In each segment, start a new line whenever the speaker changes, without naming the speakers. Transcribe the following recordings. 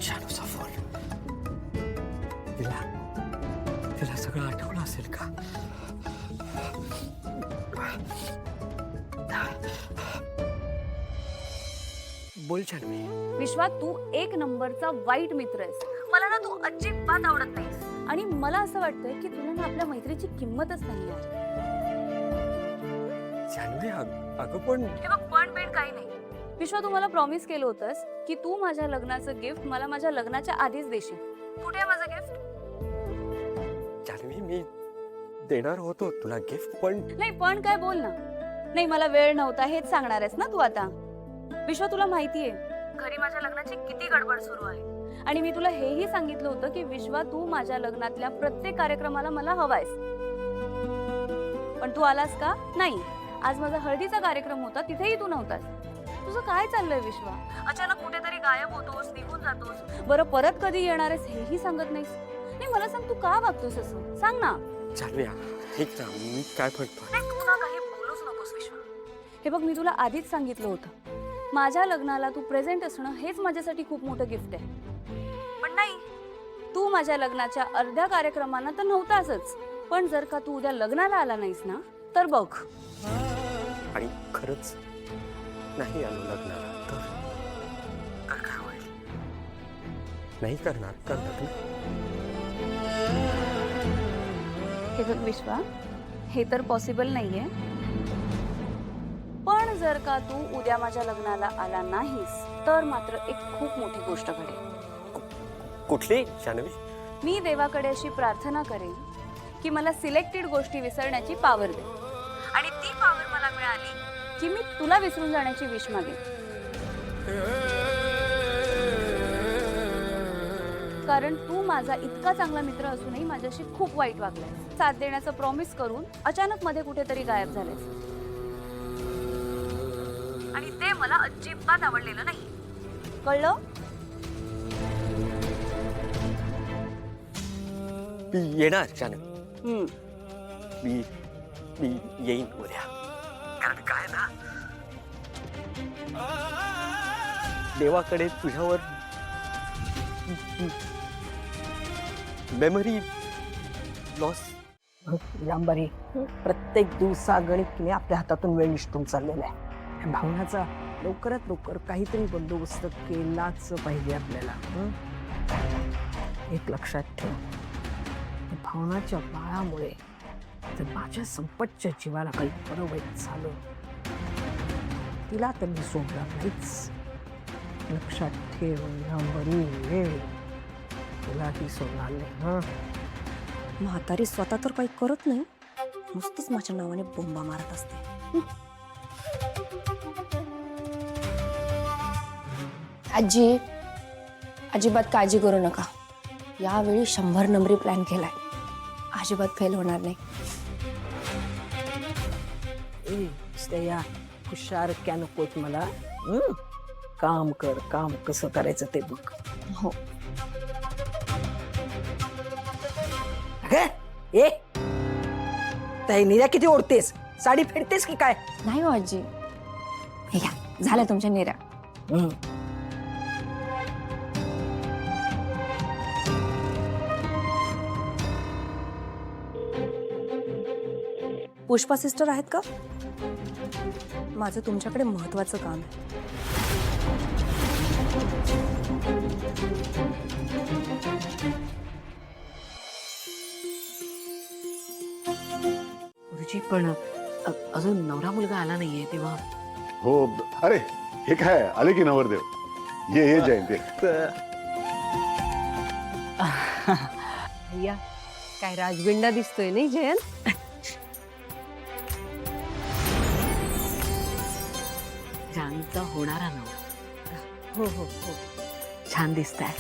शानूचा phone. तिला सगळं आठवलं असेल का? बोल शानवी.
विश्वा, तू एक नंबरचा वाईट मित्र आहेस. मला ना तू अजिबात आवडत नाहीस आणि मला असं वाटतंय की तुला ना आपल्या मैत्रीची किंमतच नाहीये.
शानवी अगं पण
हे बघ, पण काही नाही. विश्वा, तू मला प्रॉमिस केलं होतंस की तू माझ्या लग्नाचं गिफ्ट मला माझ्या लग्नाच्या आधीच देशील. कुठे आहे माझं गिफ्ट?
शानवी मी देणार होतो तुला गिफ्ट, पण
नाही, पण काय बोल ना. नाही, मला वेळ नव्हता हेच सांगणार आहेस ना तू आता. विश्वा, तुला माहितीये घरी माझ्या लग्नाची किती गडबड सुरू आहे आणि मी तुला हेही सांगितलं होतं की विश्वा, तू माझ्या लग्नातल्या प्रत्येक कार्यक्रमाला मला हवायस. पण तू आलास का? नाही. आज माझा हळदीचा कार्यक्रम होता, तिथेही तू नव्हतास. तुझं काय चाललंय विश्वा? अचानक कुठेतरी गायब होतोस, निघून जातोस. बरं, परत कधी येणार आहेस हेही सांगत नाहीस. नाही, मला सांग, तू का वागतोस असं? सांग ना.
शानवी ऐक ना, मी काय म्हणतो.
तू ना काही बोलूच नकोस विश्वा. हे बघ, मी तुला आधीच सांगितलं होतं माझ्या लग्नाला तू प्रेझेंट असणं हेच माझ्यासाठी खूप मोठं गिफ्ट आहे. पण नाही, तू माझ्या लग्नाच्या अर्ध्या कार्यक्रमांना तर नव्हतासच. पण जर का तू उद्या लग्नाला आला नाहीस ना तर बघ.
आणि खरंच नाही आलो लग्नाला तर काय होईल? नाही करणार का लग्न?
हे बघ विश्वा, हे तर पॉसिबल नाहीये. पण जर का तू उद्या माझ्या लग्नाला आला नाहीस तर मात्र एक खूप मोठी गोष्ट घडेल.
कुठली शानवी?
मी देवाकडे अशी प्रार्थना करेन की मला सिलेक्टेड गोष्टी विसरण्याची पॉवर दे आणि ती पॉवर मला मिळाली की मी तुला विसरून जाण्याची विश मागेन. कारण तू माझा इतका चांगला मित्र असूनही माझ्याशी खूप वाईट वागलाय. साथ देण्याचं प्रॉमिस करून अचानक मध्ये कुठेतरी गायब झालेस आणि ते मला अजिबात आवडलेलं नाही. कळलं?
मी येणार शानवी. मी येईन उद्या. कारण काय ना, देवाकडे तुझ्यावर मेमरी लॉस.
रामबारी, प्रत्येक दिवसागणिक आपल्या हातातून वेळ निष्ठून चाललेला आहे. भावनाचा लवकरात लवकर काहीतरी बंदोबस्त केलाच पाहिजे आपल्याला. एक लक्षात ठेव, भावनाच्या बाळामुळे जर माझ्या संपतच्या जीवाला काही बरं वाईट झालं तिला तर मी सोडणार नाहीच. लक्षात ठेव रामबारी, वेळ तुलाही सोडणार नाही.
म्हातारी स्वतः तर काही करत नाही, नुसतीच माझ्या नावाने बोंबा मारत असते. आजी, अजिबात काळजी करू नका. यावेळी 100 नंबरी प्लॅन केलाय. अजिबात फेल होणार नाही.
या हुशार क्या नकोत मला. काम कर, काम कसं करायचं ते बघ.
हो.
ए ताई, निऱ्या किती ओढतेस? साडी फेडतेस की काय?
नाही हो आजी, हे घ्या, झाल्या तुमच्या निऱ्या. पुष्पा सिस्टर आहेत का? माझं तुमच्याकडे महत्वाचं काम आहे.
गुरुजी, पण अजून नवरा मुलगा आला नाहीये तेव्हा.
हो, अरे हे काय आले की नवरदेव. ये जयंती.
भैया, काय राजबिंडा दिसतोय नाही जयंत? जानचा होणारा नवरा.
हो हो हो,
छान दिसताय.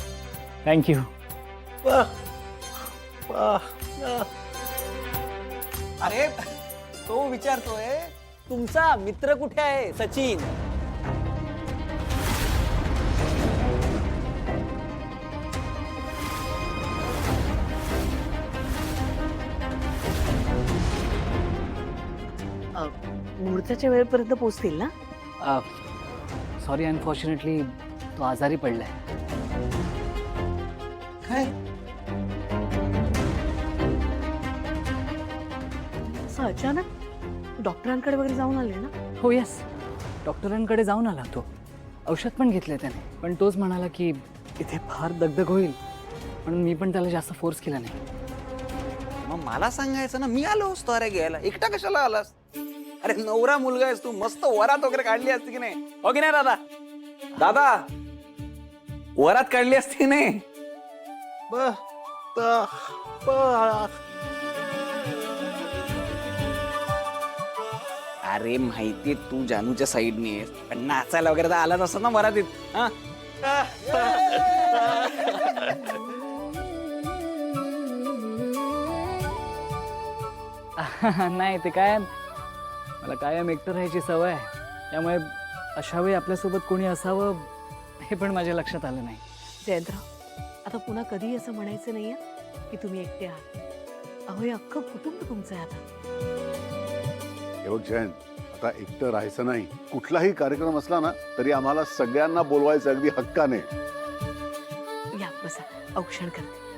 थँक्यू.
अरे तो विचारतोय तुमचा मित्र कुठे आहे सचिन.
मुहूर्ताच्या वेळेपर्यंत पोहोचतील ना?
सॉरी, अनफॉर्च्युनेटली तो आजारी पडलाय.
काय
असं अचानक डॉक्टरांकडे वगैरे जाऊन आले ना?
हो यस, डॉक्टरांकडे जाऊन आला तो. औषध पण घेतले त्याने, पण तोच म्हणाला की इथे फार दगदग होईल, म्हणून मी पण त्याला जास्त फोर्स केला नाही.
मग मला सांगायचं ना, मी आलो असतो अरे घ्यायला. एकटा कशाला आलास? अरे नवरा मुलगा आहेस तू, मस्त वरात वगैरे काढली असती की नाही? हो की नाही दादा? दादा वरात काढली असती की नाही? अरे माहिती तू जानूच्या साईडने आहेस, पण नाचायला वगैरे तर आलाच असत ना वरातीत. हा
नाही, ते काय, मला कायम एकटं राहायची सवय आहे, त्यामुळे अशा वेळी आपल्यासोबत कोणी असावं हे पण माझ्या लक्षात आलं नाही.
जयंतराव, आता पुन्हा कधी असं म्हणायचं नाहीये की तुम्ही एकटे आहात. अहो, हे अख्खं कुटुंब तुमचं आहे आता.
हे बघ जयंत, आता एकटं राहायचं नाही. कुठलाही कार्यक्रम असला ना तरी आम्हाला सगळ्यांना बोलवायचं अगदी हक्काने.
या बसा, औक्षण करते.